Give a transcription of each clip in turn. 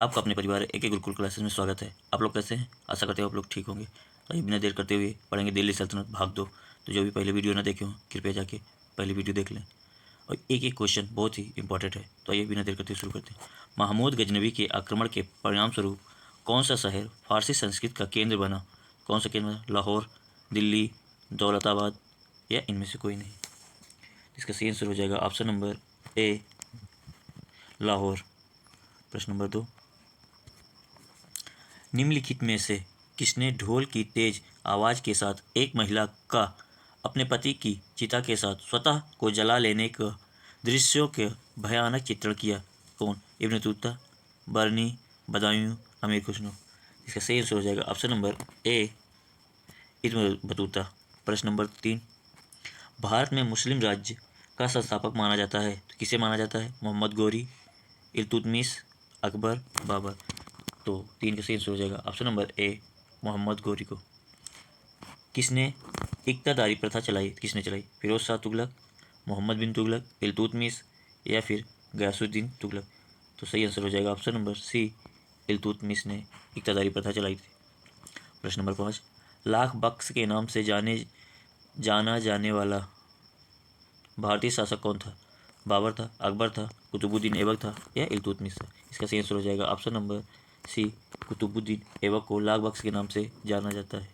आपका अपने परिवार एक एक गुरुकुल क्लासेस में स्वागत है। आप लोग कैसे हैं? आशा करते हो आप लोग ठीक होंगे। तो ये बिना देर करते हुए पढ़ेंगे दिल्ली सल्तनत भाग 2। तो जो भी पहले वीडियो ना देखे हो कृपया जाके पहले वीडियो देख लें। और एक एक क्वेश्चन बहुत ही इंपॉर्टेंट है। तो ये बिना देर करते हुए शुरू करते हैं। महमूद गजनवी के आक्रमण के परिणाम स्वरूप कौन सा शहर फारसी संस्कृत का केंद्र बना? कौन सा केंद्र बना? लाहौर, दिल्ली, दौलताबाद या इनमें से कोई नहीं। इसका सही आंसर हो जाएगा ऑप्शन नंबर ए, लाहौर। प्रश्न नंबर 2, निम्नलिखित में से किसने ढोल की तेज आवाज़ के साथ एक महिला का अपने पति की चिता के साथ स्वतः को जला लेने का दृश्यों के भयानक चित्रण किया? कौन? इब्न बतूता, बर्नी, बदायूं, अमीर खुसरो। इसका सही आंसर हो जाएगा ऑप्शन नंबर ए, इब्न बतूता। प्रश्न नंबर 3, भारत में मुस्लिम राज्य का संस्थापक माना जाता है तो किसे माना जाता है? मोहम्मद गोरी, इल्तुतमिश, अकबर, बाबर। तो 3 का सही आंसर हो जाएगा ऑप्शन नंबर ए, मोहम्मद गोरी को। किसने इक्तादारी प्रथा चलाई? किसने चलाई? फिरोज शाह तुगलक, मोहम्मद बिन तुगलक, इल्तुतमिश या फिर गयासुद्दीन तुगलक। तो सही आंसर हो जाएगा ऑप्शन नंबर सी, इल्तुतमिश ने इक्तादारी प्रथा चलाई थी। प्रश्न नंबर 5, लाख बख्श के नाम से जाना जाने वाला भारतीय शासक कौन था? बाबर था, अकबर था, कुतुबुद्दीन ऐबक था या इल्तुतमिश था? इसका सही आंसर हो जाएगा option number C, Qutubuddin Aibak को लाख बख्श के नाम से जाना जाता है।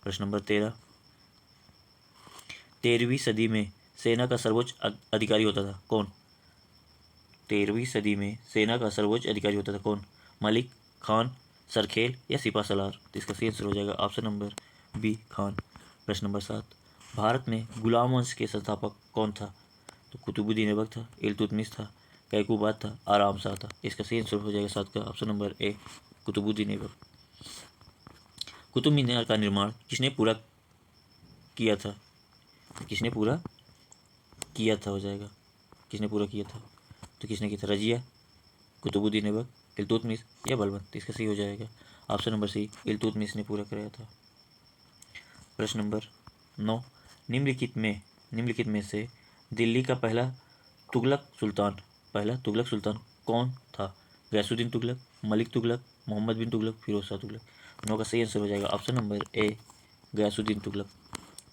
प्रश्न नंबर 13, 13वीं सदी में सेना का सर्वोच्च अधिकारी होता था कौन? 13वीं सदी में सेना का सर्वोच्च अधिकारी होता था कौन? मलिक, खान, सरखेल या सिपा सलार? तो इसका सही आंसर हो जाएगा ऑप्शन नंबर बी, खान। प्रश्न नंबर 7, भारत में गुलाम वंश के संस्थापक कौन था? तो कुतुबुद्दीन ऐबक था, इल्तुतमिश था, कैकूबाद था, आराम शाह था। इसका सही आंसर हो जाएगा 7 का option number A, Qutubuddin Aibak. Qutub Minar का निर्माण किसने पूरा किया था? किसने पूरा किया था हो जाएगा, किसने पूरा किया था? तो किसने किया था? रजिया, कुतुबुद्दीन ऐबक, इल्तुतमिश या बलबन? तो इसका सही हो जाएगा ऑप्शन नंबर सी, इल्तुतमिश ने पूरा कराया था। प्रश्न नंबर 9, निम्नलिखित में से दिल्ली का पहला तुगलक सुल्तान कौन था? गयासुद्दीन तुगलक, मलिक तुगलक, मोहम्मद बिन तुगलक, फिरोज शाह तुगलक? 9 का सही आंसर हो जाएगा option number A, Ghiyasuddin Tughlaq.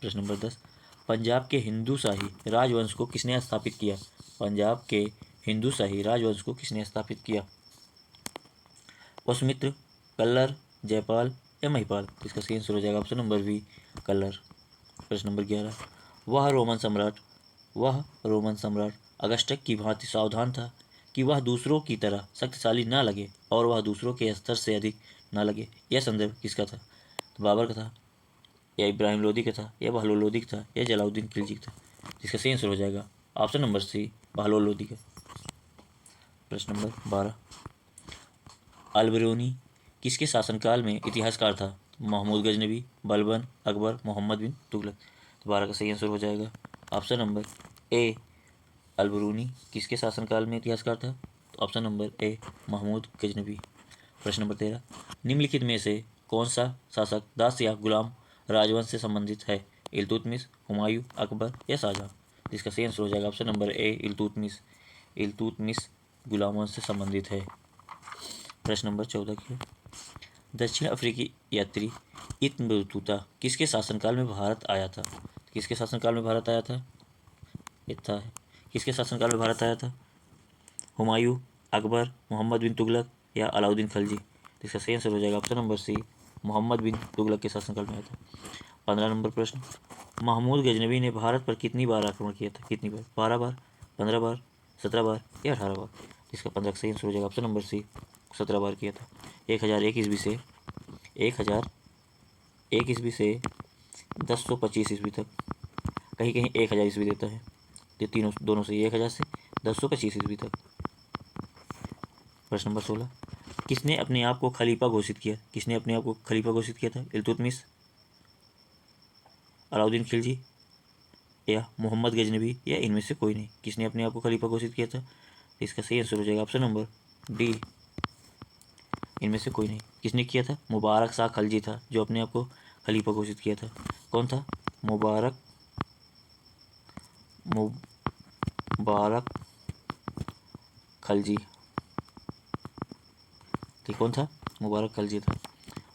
प्रश्न नंबर 10, पंजाब के हिंदू शाही राजवंश को किसने स्थापित किया? पंजाब के हिंदू शाही राजवंश को किसने स्थापित किया? पुष्यमित्र, कल्लर, जयपाल या महिपाल? तो इसका सही आंसर हो जाएगा ऑप्शन नंबर बी, कल्लर। प्रश्न नंबर 11, वह रोमन सम्राट अगस्टक की भांति सावधान था कि वह दूसरों की तरह शक्तिशाली न लगे और वह दूसरों के स्तर से अधिक न लगे। यह संदर्भ किसका था? तो बाबर का था, या इब्राहिम लोदी का था, या बहलोल लोदी का था, या जलाउद्दीन खिलजी का था? जिसका सही आंसर हो जाएगा option number C, Bahlol Lodi का। प्रश्न नंबर 12, अलबरूनी किसके शासनकाल में इतिहासकार था? महमूद गजनवी, बलबन, अकबर, मोहम्मद बिन तुगलक? तो 12 का सही आंसर हो जाएगा ऑप्शन नंबर ए, अलबरूनी किसके शासनकाल में इतिहासकार था? तो option number A, Mahmud Ghaznavi. प्रश्न नंबर 13, निम्नलिखित में से कौन सा शासक दास या गुलाम राजवंश से संबंधित है? इल्तुतमिश, हुमायूं, अकबर या शाहजहां? जिसका सही आंसर हो जाएगा ऑप्शन नंबर ए, इल्तुतमिश गुलाम वंश से संबंधित है। प्रश्न नंबर 14 की है, दक्षिण अफ्रीकी यात्री इब्न बतूता किसके शासनकाल में भारत आया था? किसके शासनकाल में भारत आया था? इतना है, किसके शासनकाल में भारत आया था? हुमायूं, अकबर, मोहम्मद बिन तुगलक या अलाउद्दीन खिलजी? तो इसका सही आंसर हो जाएगा ऑप्शन नंबर सी, मोहम्मद बिन तुगलक के शासनकाल में आया था। 15 नंबर प्रश्न, महमूद गजनवी ने भारत पर कितनी बार आक्रमण किया था? कितनी बार? 12 बार, 15 बार, 17 बार या 18 बार? इसका 15 का सही आंसर हो जाएगा ऑप्शन नंबर सी, 17 बार किया था। 1001 ईस्वी से 1001 ईस्वी से 1025 ईस्वी तक, कहीं कहीं 1000 ईस्वी देता है। ये तीनों दोनों से 1000 से 1025 ईस्वी तक। प्रश्न नंबर 16, किसने अपने आप को खलीफा घोषित किया? किसने अपने आप को खलीफा घोषित किया था? इल्तुतमिश, अलाउद्दीन खिलजी या मोहम्मद गजनवी या इनमें से कोई नहीं? किसने अपने आप को खलीफा घोषित किया था? इसका सही आंसर हो जाएगा ऑप्शन नंबर डी, इनमें से कोई नहीं। किसने किया था? मुबारक शाह खलजी था जो अपने आप को खलीफा घोषित किया था। कौन था? मुबारक खलजी। तो कौन था? मुबारक खलजी था।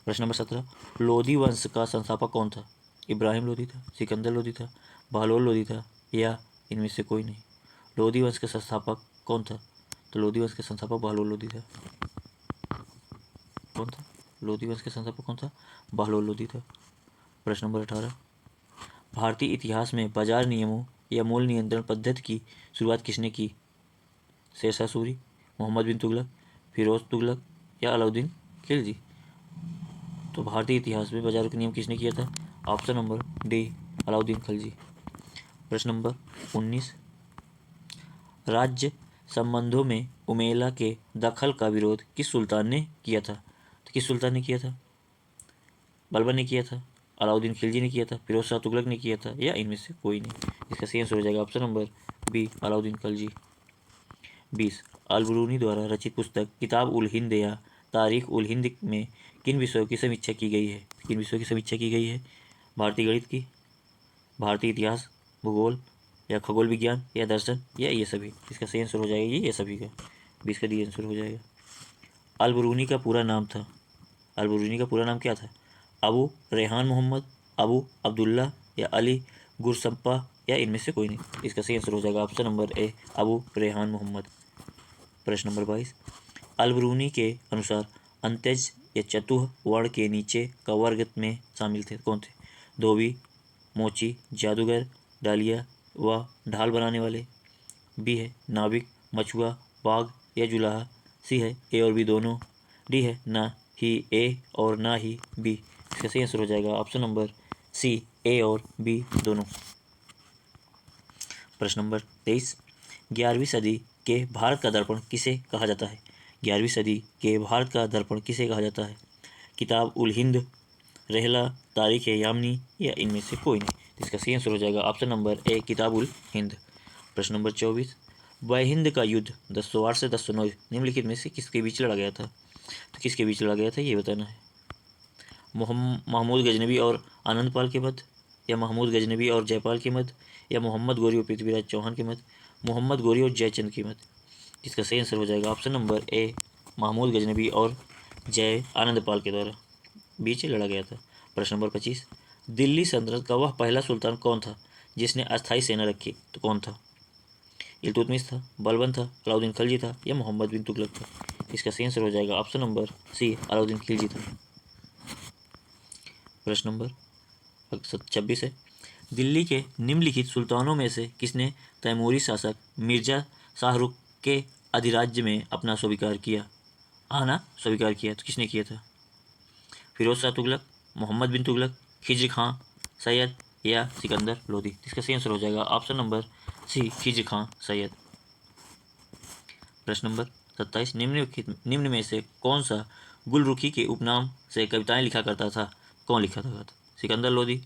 प्रश्न नंबर 17, लोधी वंश का संस्थापक कौन था? इब्राहिम लोधी था, सिकंदर लोधी था, बहलोल लोधी था, या इनमें से कोई नहीं? लोधी वंश के संस्थापक कौन था? तो लोधी वंश के संस्थापक बहलोल लोधी था। कौन था? लोधी वंश के संस्थापक कौन था? बहलोल लोधी था। प्रश्न नंबर 18, भारतीय इतिहास में बाजार नियमों या मूल्य नियंत्रण पद्धति की शुरुआत किसने की? शेरशाह सूरी, मोहम्मद बिन तुगलक, फिरोज तुगलक, या अलाउद्दीन खिलजी? तो भारतीय इतिहास में बाजारों के नियम किसने किया था? Option number D, Alauddin Khilji. प्रश्न नंबर 19, राज्य संबंधों में उमेला के दखल का विरोध किस सुल्तान ने किया था? तो किस सुल्तान ने किया था? बलबन ने किया था, अलाउद्दीन खिलजी ने किया था, फिरोज शाह तुगलक ने किया था, या इनमें से कोई नहीं? इसका सही आंसर हो जाएगा option number B, Alauddin Khilji. 20, Al Biruni द्वारा रचित पुस्तक किताब उल हिंद या तारीख उल हिंद में किन विषयों की समीक्षा की गई है? किन विषयों की समीक्षा की गई है? भारतीय गणित की, भारतीय इतिहास, भूगोल, या खगोल विज्ञान, या दर्शन, या ये सभी? इसका सही आंसर हो जाएगा ये सभी का। 20 का डी आंसर हो जाएगा। अल बरूनी का पूरा नाम था, अल बरूनी का पूरा नाम क्या था? अबू रेहान मोहम्मद, अबू अब्दुल्ला, या अली गुरसप्पा, या इनमें से कोई नहीं? इसका सही आंसर हो जाएगा option number A, Abu Rehan Muhammad. प्रश्न नंबर 22, अल बरूनी के अनुसार अंत्यज या चतुह वर्ण के नीचे का वर्ग में शामिल थे कौन थे? धोबी, मोची, जादूगर, डालिया व ढाल बनाने वाले। बी है नाविक, मछुआ, बाघ, या जुलाहा। सी है ए और बी दोनों। डी है ना ही ए और ना ही बी। इसका सही आंसर हो जाएगा ऑप्शन नंबर सी, ए और बी दोनों। प्रश्न नंबर 23, 11वीं सदी के भारत का दर्पण किसे कहा जाता है? 11वीं सदी के भारत का दर्पण किसे कहा जाता है? किताब उल हिंद, रहला, तारीख यामनी, या इनमें से कोई नहीं? इसका सही आंसर हो जाएगा ऑप्शन नंबर ए, किताब उल हिंद। प्रश्न नंबर 24, वह हिंद का युद्ध 1008 से 1009 निम्नलिखित में से किसके बीच लड़ा गया था? तो किसके बीच लड़ा गया था ये बताना है। महमूद गजनबी और आनंदपाल के मध्य, या महमूद गजनबी और जयपाल के मध्य, या मोहम्मद गोरी और पृथ्वीराज चौहान के मध्य, मोहम्मद गोरी और जयचंद के मध्य? इसका सही आंसर हो जाएगा option number A, Mahmud Ghaznavi और जय आनंदपाल के द्वारा बीच लड़ा गया था। प्रश्न नंबर 25, दिल्ली सल्तनत का वह पहला सुल्तान कौन था जिसने अस्थायी सेना रखी? तो कौन था? इल्तुतमिश था, बलबन था, अलाउद्दीन खिलजी था, या मोहम्मद बिन तुगलक था? इसका सही आंसर हो जाएगा option number C, Alauddin Khilji था। प्रश्न नंबर 26 है, दिल्ली के निम्नलिखित सुल्तानों में से किसने तैमूरी शासक मिर्जा शाहरुख के अधिराज्य में अपना स्वीकार किया, आना स्वीकार किया? तो किसने किया था? फिरोज शाह तुगलक, मोहम्मद बिन तुगलक, खिज्र खां सैयद, या सिकंदर लोधी? इसका सही आंसर हो जाएगा ऑप्शन नंबर सी, खिज्र खां सैयद। प्रश्न नंबर 27, निम्न में से कौन सा गुलरुखी के उपनाम से कविताएं लिखा करता था? कौन लिखा था? सिकंदर लोधी,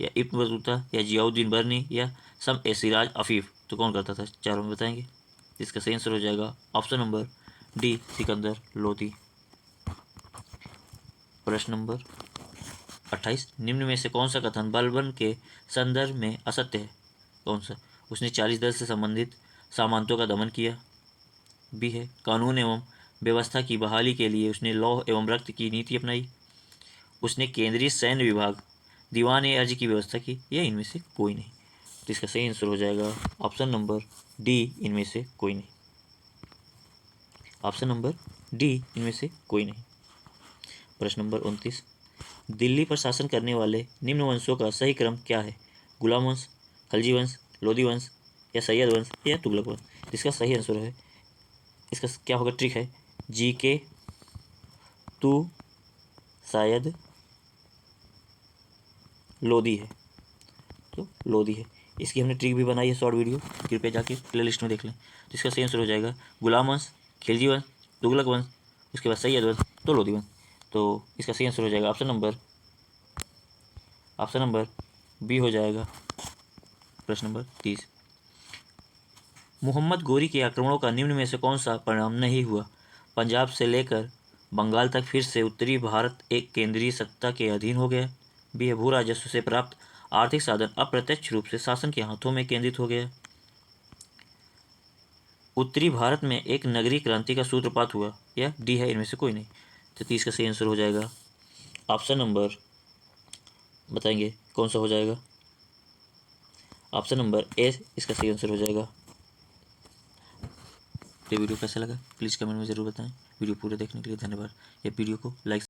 या इब्न बतूता, या जियाउद्दीन बर्नी, या सम ए सिराज अफीफ? तो कौन करता था? चारों में बताएंगे। इसका सही आंसर हो जाएगा option number D, Sikandar Lodhi. प्रश्न नंबर 28, निम्न में से कौन सा कथन बलबन के संदर्भ में असत्य है? कौन सा? उसने 40 दल से संबंधित सामंतों का दमन किया। बी है कानून एवं व्यवस्था की बहाली के लिए उसने लौह एवं रक्त की नीति अपनाई। उसने केंद्रीय सैन्य विभाग दीवान ए अर्ज की व्यवस्था की, या इनमें से कोई नहीं? तो इसका सही आंसर हो जाएगा ऑप्शन नंबर डी, इनमें से कोई नहीं। ऑप्शन नंबर डी, इनमें से कोई नहीं। प्रश्न नंबर 29, दिल्ली पर शासन करने वाले निम्न वंशों का सही क्रम क्या है? गुलाम वंश, खलजी वंश, लोधी वंश, या सैयद वंश, या तुगलक वंश? इसका सही आंसर है, इसका क्या होगा? ट्रिक है जी के, तू शायद लोधी है, तो लोधी है। इसकी हमने ट्रिक भी बनाई है, शॉर्ट वीडियो, कृपया जाके प्लेलिस्ट में देख लें। तो इसका सही आंसर हो जाएगा गुलाम वंश, खिलजी वंश, तुगलक वंश, उसके बाद सैयद वंश, तो लोधी वंश। तो इसका सही आंसर हो जाएगा ऑप्शन नंबर बी हो जाएगा। प्रश्न नंबर 30, मोहम्मद गोरी के आक्रमणों का निम्न में से कौन सा परिणाम नहीं हुआ? पंजाब से लेकर बंगाल तक फिर से उत्तरी भारत एक केंद्रीय सत्ता के अधीन हो गया। बी है भू राजस्व से प्राप्त आर्थिक साधन अप्रत्यक्ष रूप से शासन के हाथों में केंद्रित हो गया। उत्तरी भारत में एक नगरीय क्रांति का सूत्रपात हुआ, या डी है इनमें से कोई नहीं। तो 30 का सही आंसर हो जाएगा ऑप्शन नंबर, बताएंगे कौन सा हो जाएगा, ऑप्शन नंबर ए इसका सही आंसर हो जाएगा। ये वीडियो कैसा लगा प्लीज़ कमेंट में ज़रूर बताएं। वीडियो पूरे देखने के लिए धन्यवाद। ये वीडियो को लाइक